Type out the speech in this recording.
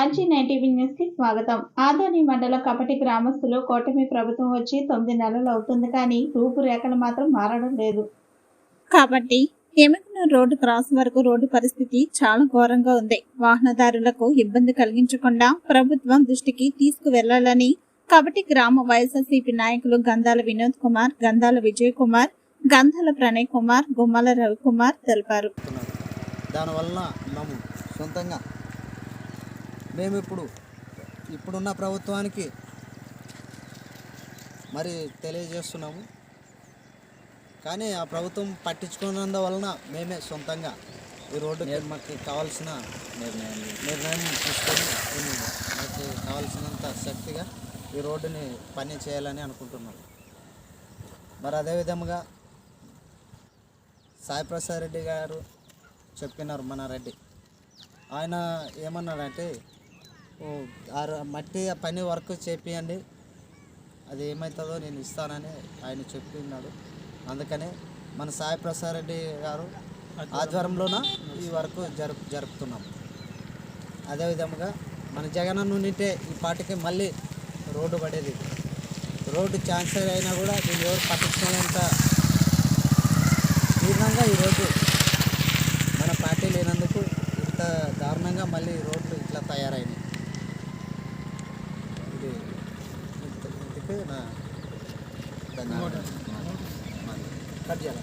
RG9 news కి స్వాగతం. ఆదోని మండల కపటి గ్రామస్తులు కూటమి ప్రభుత్వం వచ్చి 9 నెలలు అవుతుంది కానీ రూపురేఖలు మాత్రం మారడం లేదు. కాబట్టి ఎమ్మిగనూరు రోడ్డు క్రాస్ వరకు రోడ్డు పరిస్థితి చాలా ఘోరంగా ఉంది. వాహనదారులకు ఇబ్బంది కలిగించకుండా ప్రభుత్వం దృష్టికి తీసుకువెళ్లాలని కపటి గ్రామ వైఎస్ఆర్సీపీ నాయకులు గంధాల వినోద్ కుమార్, గంధాల విజయ్ కుమార్, గంధాల ప్రణయ్ కుమార్, గుమ్మల రవికుమార్ తెలిపారు. దానివల్ల మేము ఇప్పుడున్న ప్రభుత్వానికి మరి తెలియజేస్తున్నాము. కానీ ఆ ప్రభుత్వం పట్టించుకున్నందువలన మేమే సొంతంగా ఈ రోడ్డు మాకు కావాల్సిన నిర్ణయం తీసుకొని మాకు కావాల్సినంత శక్తిగా ఈ రోడ్డుని పని చేయాలని అనుకుంటున్నాం. మరి అదేవిధంగా సాయి ప్రసాద్ రెడ్డి గారు చెప్పినారు, మన రెడ్డి ఆయన ఏమన్నాడంటే మట్టి పని వర్క్ చేపియండి, అది ఏమవుతుందో నేను ఇస్తానని ఆయన చెప్పినాడు. అందుకనే మన సాయి ప్రసాద్ రెడ్డి గారు ఆధ్వర్యంలోన ఈ వర్క్ జరుపుతున్నాం. అదేవిధంగా మన జగనన్న నుంటే ఈ పాటికి మళ్ళీ రోడ్డు పడేది. రోడ్డు ఛాన్సర్ అయినా కూడా దీన్ని ఎవరు పట్టించుకునేంత తీవ్రంగా ఈరోజు మన పార్టీ లేనందుకు ఇంత దారుణంగా మళ్ళీ రోడ్లు ఇట్లా తయారైనాయి. ఇందుకే నా ధన్యవాదాలు. కట్ చేయాలి.